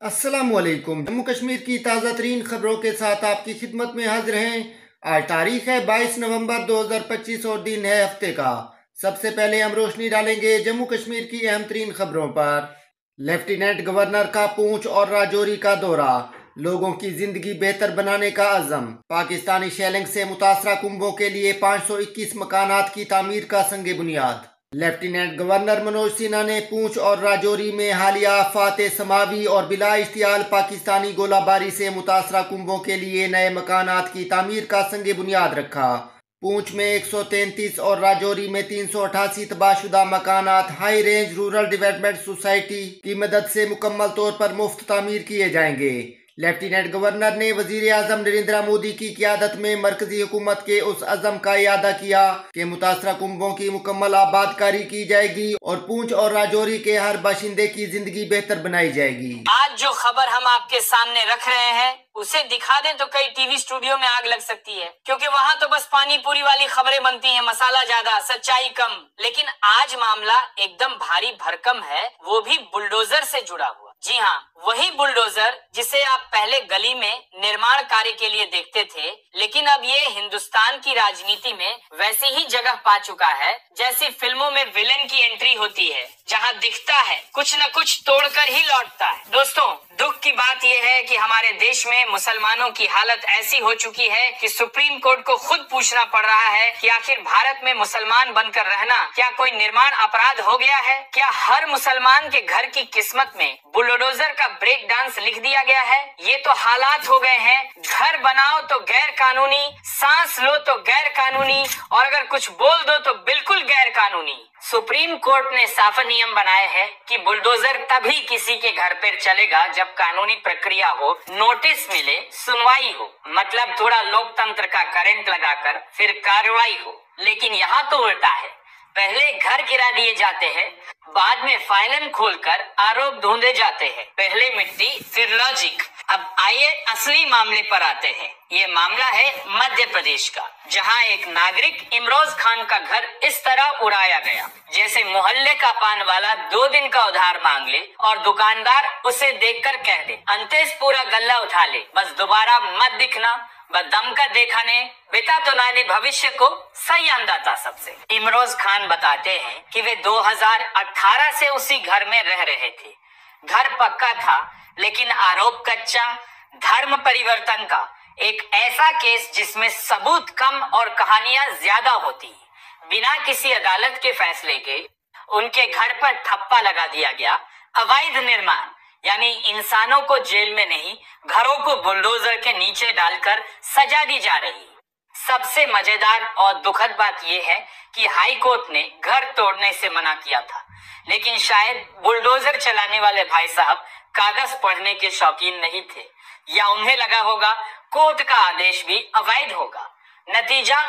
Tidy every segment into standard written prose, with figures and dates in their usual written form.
अस्सलामुअलैकुम। जम्मू कश्मीर की ताज़ा तरीन खबरों के साथ आपकी खिदमत में हाजिर हैं। आज तारीख है 22 नवंबर 2025 और दिन है हफ्ते का। सबसे पहले हम रोशनी डालेंगे जम्मू कश्मीर की अहम तरीन खबरों पर। लेफ्टिनेंट गवर्नर का पूंछ और राजौरी का दौरा, लोगों की जिंदगी बेहतर बनाने का अज़म। पाकिस्तानी शेलिंग से मुतासरा कुंभों के लिए 521 मकानात की तामीर का संगे बुनियाद। लेफ्टिनेंट गवर्नर मनोज सिन्हा ने पूंछ और राजौरी में हालिया आफात समावी और बिला इश्तियाल पाकिस्तानी गोलाबारी से मुतासरा कुंभों के लिए नए मकानात की तामीर का संगे बुनियाद रखा। पूंछ में 133 और राजौरी में 388 तबाहशुदा मकानात high range rural development society की मदद से मुकम्मल तौर पर मुफ्त तामीर किए जाएंगे। लेफ्टिनेंट गवर्नर ने वजीर आजम नरेंद्र मोदी की क़यादत में मरकजी हुकूमत के उस अज़म का इयादा किया कि मुतासरा कुंभों की मुकम्मल आबादकारी की जाएगी और पूंछ और राजौरी के हर बाशिंदे की जिंदगी बेहतर बनाई जाएगी। आज जो खबर हम आपके सामने रख रहे हैं उसे दिखा दें तो कई टीवी स्टूडियो में आग लग सकती है, क्योंकि वहाँ तो बस पानी पूरी वाली खबरें बनती हैं, मसाला ज्यादा सच्चाई कम। लेकिन आज मामला एकदम भारी भरकम है, वो भी बुलडोजर से जुड़ा हुआ। जी हाँ, वही बुलडोजर जिसे आप पहले गली में निर्माण कार्य के लिए देखते थे, लेकिन अब ये हिंदुस्तान की राजनीति में वैसी ही जगह पा चुका है जैसी फिल्मों में विलेन की एंट्री होती है, जहाँ दिखता है कुछ न कुछ तोड़कर ही लौटता है। दोस्तों, दुख की बात यह है कि हमारे देश में मुसलमानों की हालत ऐसी हो चुकी है कि सुप्रीम कोर्ट को खुद पूछना पड़ रहा है कि आखिर भारत में मुसलमान बनकर रहना क्या कोई निर्माण अपराध हो गया है? क्या हर मुसलमान के घर की किस्मत में बुलडोजर का ब्रेक डांस लिख दिया गया है? ये तो हालात हो गए हैं, घर बनाओ तो गैर कानूनी, सांस लो तो गैर कानूनी, और अगर कुछ बोल दो तो बिल्कुल गैर कानूनी। सुप्रीम कोर्ट ने साफ नियम बनाए हैं कि बुलडोजर तभी किसी के घर पर चलेगा जब कानूनी प्रक्रिया हो, नोटिस मिले, सुनवाई हो, मतलब थोड़ा लोकतंत्र का करंट लगाकर फिर कार्रवाई हो। लेकिन यहाँ तो उल्टा है, पहले घर गिरा दिए जाते हैं, बाद में फाइलन खोलकर आरोप ढूंढे जाते हैं। पहले मिट्टी फिर लॉजिक। अब आइए असली मामले पर आते हैं। ये मामला है मध्य प्रदेश का, जहां एक नागरिक इमरोज खान का घर इस तरह उड़ाया गया जैसे मोहल्ले का पान वाला 2 दिन का उधार मांग ले और दुकानदार उसे देखकर कह दे, अंतेश पूरा गल्ला उठा ले, बस दोबारा मत दिखना, बस दम का देखा ने बेटा तो नाने भविष्य को सही अंदाता सबसे। इमरोज खान बताते हैं कि वे 2018 से उसी घर में रह रहे थे। घर पक्का था लेकिन आरोप कच्चा। धर्म परिवर्तन का एक ऐसा केस जिसमें सबूत कम और कहानियां ज्यादा होती। बिना किसी अदालत के फैसले के उनके घर पर ठप्पा लगा दिया गया। अवैध निर्माण, यानी इंसानों को जेल में नहीं, घरों को बुलडोजर के नीचे डालकर सजा दी जा रही। सबसे मजेदार और दुखद बात यह है कि हाई कोर्ट ने घर तोड़ने से मना किया था, लेकिन शायद बुलडोजर चलाने वाले भाई साहब कागज पढ़ने के शौकीन नहीं थे, या उन्हें लगा होगा कोर्ट का आदेश भी अवैध होगा। नतीजा,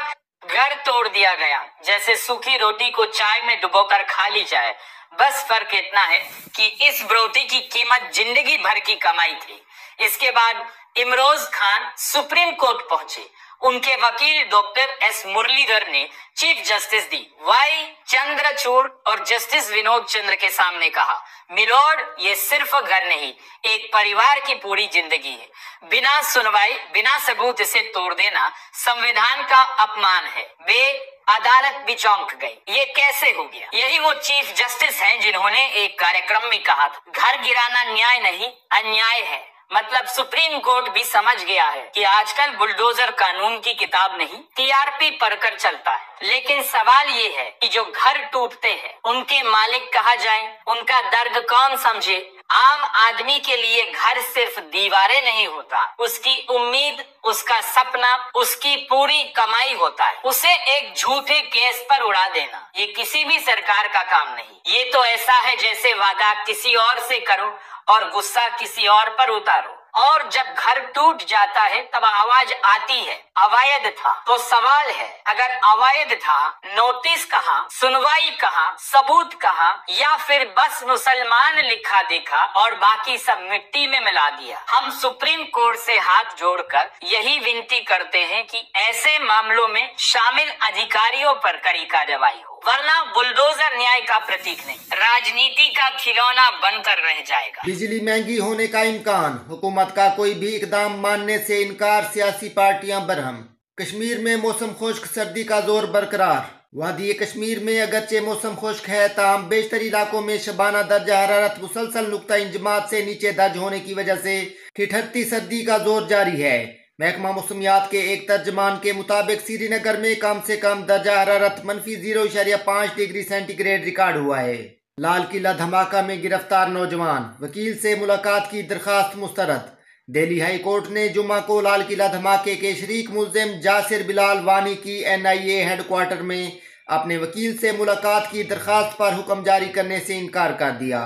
घर तोड़ दिया गया जैसे सूखी रोटी को चाय में डुबोकर खा ली जाए। बस फर्क इतना है कि इस ब्रोटी की कीमत जिंदगी भर की कमाई थी। इसके बाद इमरोज खान सुप्रीम कोर्ट पहुंचे। उनके वकील डॉक्टर एस मुरलीधर ने चीफ जस्टिस दी वाई चंद्रचूड़ और जस्टिस विनोद चंद्र के सामने कहा, मिलोड, ये सिर्फ घर नहीं, एक परिवार की पूरी जिंदगी है। बिना सुनवाई, बिना सबूत इसे तोड़ देना संविधान का अपमान है। वे अदालत भी चौंक गई, ये कैसे हो गया? यही वो चीफ जस्टिस हैं जिन्होंने एक कार्यक्रम में कहा था, घर गिराना न्याय नहीं अन्याय है। मतलब सुप्रीम कोर्ट भी समझ गया है कि आजकल बुलडोजर कानून की किताब नहीं, टीआरपी पढ़कर चलता है। लेकिन सवाल ये है कि जो घर टूटते हैं उनके मालिक कहाँ जाएं? उनका दर्द कौन समझे? आम आदमी के लिए घर सिर्फ दीवारें नहीं होता, उसकी उम्मीद, उसका सपना, उसकी पूरी कमाई होता है। उसे एक झूठे केस पर उड़ा देना ये किसी भी सरकार का काम नहीं। ये तो ऐसा है जैसे वादा किसी और से करो और गुस्सा किसी और पर उतारो, और जब घर टूट जाता है तब आवाज आती है अवैध था। तो सवाल है, अगर अवैध था, नोटिस कहाँ, सुनवाई कहाँ, सबूत कहाँ, या फिर बस मुसलमान लिखा देखा और बाकी सब मिट्टी में मिला दिया? हम सुप्रीम कोर्ट से हाथ जोड़कर यही विनती करते हैं कि ऐसे मामलों में शामिल अधिकारियों पर कड़ी कार्रवाई हो। वरना बुलडोजर न्याय का प्रतीक नहीं, राजनीति का खिलौना बनकर रह जाएगा। बिजली महंगी होने का इम्कान, हुकूमत का कोई भी इकदाम मानने से इनकार, सियासी पार्टियां बरहम। कश्मीर में मौसम खुश्क, सर्दी का जोर बरकरार। वादी कश्मीर में अगरचे मौसम खुश्क है, ताहम बेशतर इलाकों में शबाना दर्जा हरारत मुसलसल नुक्ता इंजमात से नीचे दर्ज होने की वजह से ठिठुरती सर्दी का जोर जारी है। महकमा मौसमियात के एक तर्जमान के मुताबिक श्रीनगर में कम से कम दर्जा हरारत -0.5 डिग्री सेंटीग्रेड रिकॉर्ड हुआ है। लाल किला धमाका में गिरफ्तार नौजवान, वकील से मुलाकात की दरखास्त मुस्तरद। दिल्ली हाई कोर्ट ने जुम्मा को लाल किला धमाके के शरीक मुल्जिम जासिर बिलाल वानी की NIA हेडक्वार्टर में अपने वकील से मुलाकात की दरखास्त पर हुक्म जारी करने से इनकार कर दिया।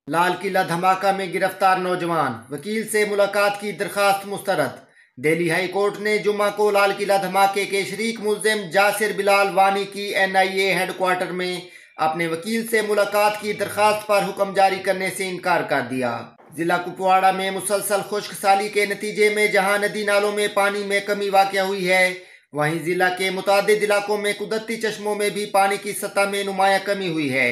लाल किला धमाका में गिरफ्तार नौजवान, वकील से मुलाकात की दरखास्त मुस्तरद। दिल्ली हाई कोर्ट ने जुम्मा को लाल किला धमाके के शरीक मुल्जिम जासिर बिलाल वानी की NIA हेडक्वार्टर में अपने वकील से मुलाकात की दरखास्त पर हुक्म जारी करने से इनकार कर दिया। जिला कुपवाड़ा में मुसलसल खुश्क साली के नतीजे में जहां नदी नालों में पानी में कमी वाक़या हुई है, वहीं जिला के मुतादिद इलाकों में कुदरती चश्मों में भी पानी की सतह में नुमायां कमी हुई है।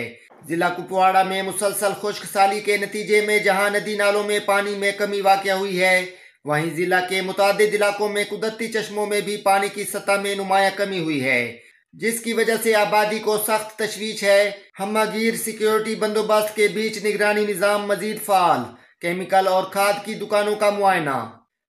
जिला कुपवाड़ा में मुसलसल खुश्क साली के नतीजे में जहां नदी नालों में पानी में कमी वाक़या हुई है, वहीं जिला के मुतादिद इलाकों में कुदरती चश्मों में भी पानी की सतह में नुमायां कमी हुई है, जिसकी वजह से आबादी को सख्त तशवीश है। हमगीर सिक्योरिटी बंदोबस्त के बीच निगरानी निज़ाम मजीद फाल। केमिकल और खाद की दुकानों का मुआयना,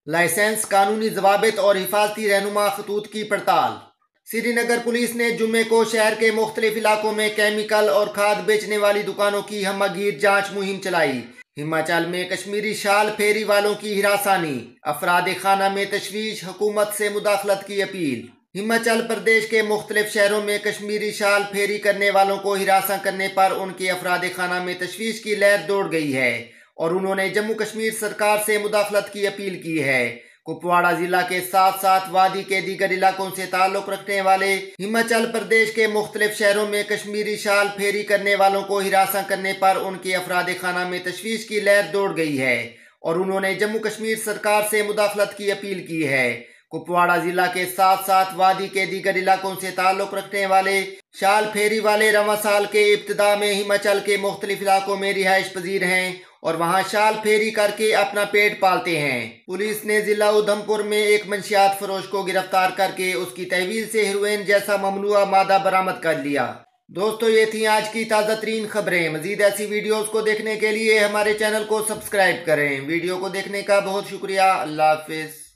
लाइसेंस, कानूनी जवाबित और हिफाजती रहनुमा खतूत की पड़ताल। श्रीनगर पुलिस ने जुम्मे को शहर के मुख्तलिफ इलाकों में केमिकल और खाद बेचने वाली दुकानों की हमगीर जांच मुहिम चलाई। हिमाचल में कश्मीरी शाल फेरी वालों की हिरासानी, अफराद खाना में तशवीश, हुकूमत से मुदाखलत की अपील। हिमाचल प्रदेश के मुख्तलिफ शहरों में कश्मीरी शाल फेरी करने वालों को हिरासा करने पर उनके अफराद खाना में तशवीश की लहर दौड़ गई है और उन्होंने जम्मू कश्मीर सरकार से मुदाखलत की अपील की है। कुपवाड़ा जिला के साथ साथ वादी के दीगर इलाकों से ताल्लुक रखने वाले हिमाचल प्रदेश के मुख्तलिफ शहरों में कश्मीरी शाल फेरी करने वालों को हिरासा करने पर उनके अफराद खाना में तशवीश की लहर दौड़ गई है और उन्होंने जम्मू कश्मीर सरकार से मुदाखलत की अपील की है। कुपवाड़ा जिला के साथ साथ वादी के दीगर इलाकों से ताल्लुक रखने वाले शाल फेरी वाले रवां साल के इब्तिदा में हिमाचल के मुख्तलिफ इलाकों में रिहाइश पजीर हैं और वहां शाल फेरी करके अपना पेट पालते हैं। पुलिस ने जिला उधमपुर में एक मंशियात फरोश को गिरफ्तार करके उसकी तहवील से हेरोइन जैसा ममनुआ मादा बरामद कर लिया। दोस्तों, ये थी आज की ताज़ा तरीन खबरें। मजीद ऐसी वीडियोस को देखने के लिए हमारे चैनल को सब्सक्राइब करें। वीडियो को देखने का बहुत शुक्रिया। अल्लाह हाफिज।